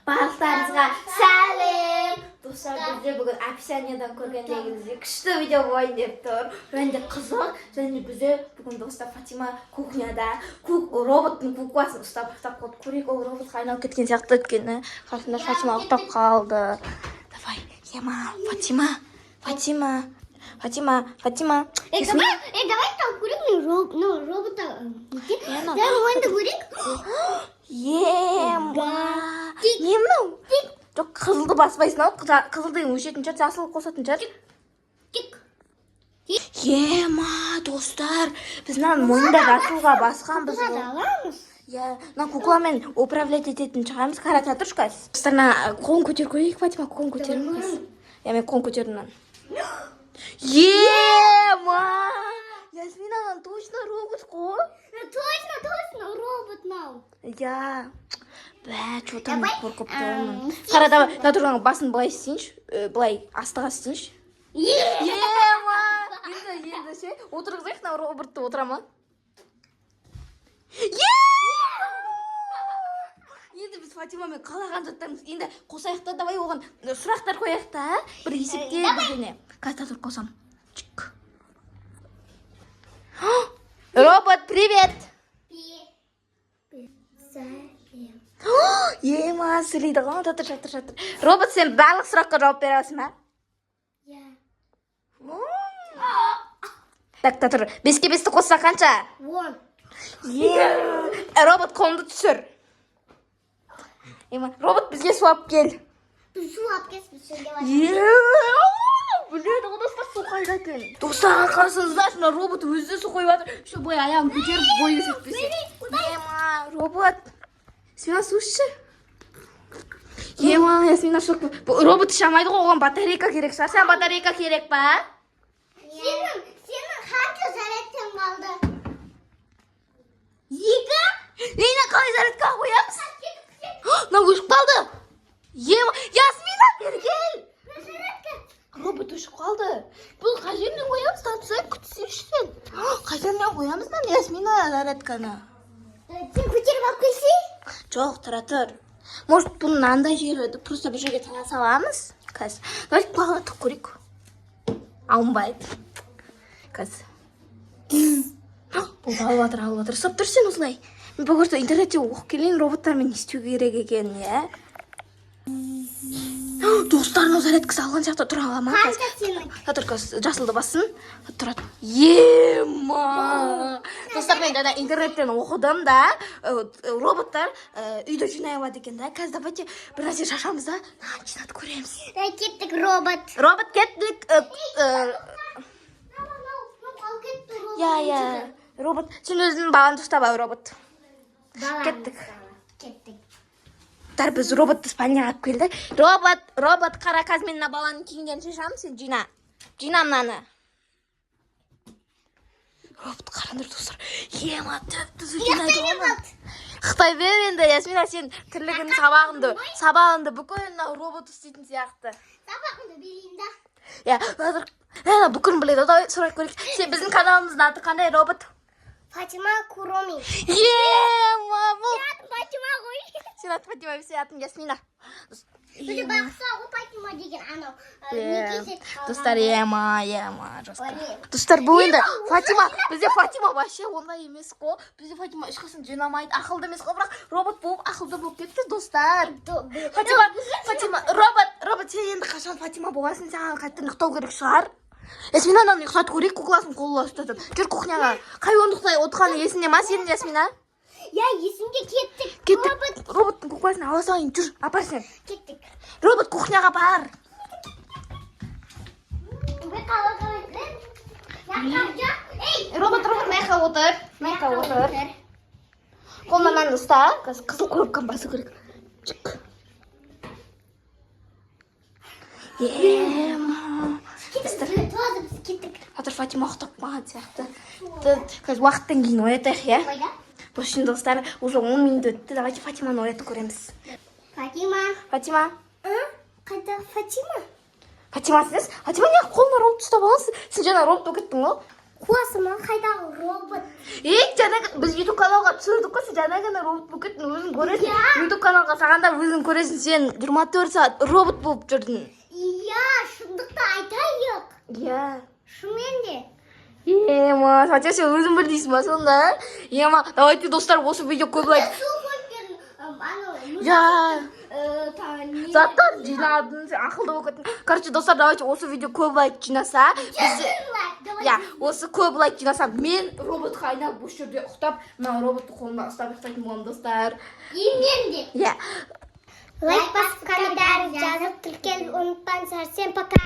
Барлықтарыңызға сәлем. Достар, бізде бүгін описаниядан көргендегіңіздей күшті видео болайын деп тұр. Және қызық. Және бізде бүгін достар Фатима кухняда роботтың кукласын ұстап қойып көрейік. Ол роботқа айналып кеткен сияқты өйткені қасында Фатима ұйықтап қалды. Давай, ема, Фатима. Давай там курим робота. Давай курим. Емнің? Жоқ, қызылды баспайсың ау. Қызылдың өшетін шығар, жасыл қосатын шығар. Ема, достар, біз мойында жасылға басқанбыз. Мына кукламен управлять ететін шығармыз. Қарата тұршы қаз. Достар, қолын көтер көрейік, Фатима, қолын көтерім қаз. Мен қолын көтердім. Ема! Ясмина, точно робот қой. Точно робот мынау. Что там қорқып тұрмын. Қара, давай, тұрған басын былай істейінші, былай астыға істейінші. Ема! Енді ше, отырғызайық, роботты отыра ма? Енді біз Фатимамен қалаған жаттарымыз. Енді қосайық та, давай оған сұрақтар қояйық та, бір есепте бірдене. Қазір тұр қосам. Робот, привет! Ема, сөйлейді ғой, жатыр. Робот, сен барлық сұраққа жауап бере аласың ба? Так, тұр. 5-ке 5-ті қосса қанша? 10. Робот, қолыңды түсір. Ема, робот, бізге су алып кел. Су алып келсін. Біледі, достар, су қайда екен. Достар, қарсыңызда, шына робот өзі су қойып жатыр. Şu бой аяғын көтеріп бойы сөйтпесе. Ема, робот. Ясмина, су ішші. Ема, Ясмина, робот іше алмайды ғой, оған батарейка керек шығар. Сен батарейка керек па? Сенің қанша зарядкаң қалды? 2? Нені қалай зарядкаға қоямыз? Мына өшіп қалды. Ема, Ясмина, бері кел. Робот өшіп қалды. Бұл қай жерінен қоямыз, тапсай, күтсейші сен. Қай жерінен қоямыз ба, Ясмина, зарядканы? Сен көтеріп алып келсей? Жоқ, тұр. Может, бұны андай жері, просто бір жерге таңа саламыз? Қазір. Давайте бағалатып көрейік. Алынбайды. Қазір. Бұл алып жатыр. Стоп, тұр сен осылай. Мен бүгірді интернетте оқып келейін, роботтармен не істеу керек екен, е? Достарының зарядкасы алған сияқты тұра ала ма? Қанша сенің? Тұр, жасылды бассын. Тұрады. Ема! Достар, мен жаңа интернеттен оқыдым да, роботтар үйді жинай алады екен да. Қазір давайте бір нәрсе шашамыз да, жинатып көреміз. Кеттік робот. Робот, кеттік. Робот, сен өзінің баланы ұстап ал, робот. Кеттік. Біз роботты спальняға алып келді. Робот, қара қазмен мына баланың киімдерін шешамын, сен жина. Жина мынаны. Робот, қараңдар достар. Ема, түп-түзу жинайды оны. Қытай бер енді, Ясмина, сен тірлігін сабағынды бүкіл робот істейтін сияқты. Сабағынды берейін да. Бүкілін біледі, сұрай көрейік. Сен біздің каналымыздың аты қандай робот? Фатима Куроми. Ема, бұл. Фатима ғой. Сен аты Фатима, сен атын Ясмина. Бізде бақса ғой Фатима деген анау. Достар, ема, жастар. Достар, бұл енді Фатима, бізде Фатима вообще ондай емес қой. Бізде Фатима ешқасын жинамайды, ақылды емес қой, бірақ робот болып ақылды болып кетті, достар. Фатима, робот, сен енді қашан Фатима боласың, саған қайттан ұйықтау керек шығар. Ясминаны ұйықтатып көрейік, кукласын қолы ұстатып. Жүр кухняға. Қай орындықта отырғаны есіңде ма сенің, Ясмина? Есімде кеттік. Роботтың кукласын ала салайын, жүр, апар сен. Кеттік. Робот, кухняға бар. Робот, мәйқа отыр. Қолынан нан ұста, қызыл коробканы басы керек. Жүк. Ема. Қазір Фатима ұқтап маған сияқты. Қазір уақыттан кейін оятайық, е? Бұл үшін достар, уже 10 минут өтті. Давайте Фатиманы оятып көреміз. Фатима. Қайда Фатима? Фатима, сіз? Фатима, не қолына робот ұстап аласыз? Сен жаңа робот болып кеттің ғой? қуасың қайдағы робот? жаңағы біз YouTube каналға түсірдік қой, сен жаңа ғана робот болып кеттің, өзің көресің. YouTube каналға сағанда өзің көресің, сен 24 сағат робот болып жүрдің. Иә, шындықты айтайық. Иә. Шынымен де. Ема, Фатима, сен өзің бір дейсің ба сонда? Ема, давайте достар, осы видео көп лайк. Заттар жинадың, сен ақылды болып кеттің. Короче, достар, давайте осы видео көп лайк жинаса, осы көп лайк жинаса, мен роботқа айналып бұл жерде ұқтап, мен роботты қолымда ұстап ұйықтайтын боламын, достар. Мен де. Иә. Лайк басып, комментарий жазып, тіркеліп ұмытпаңыздар. Всем пока.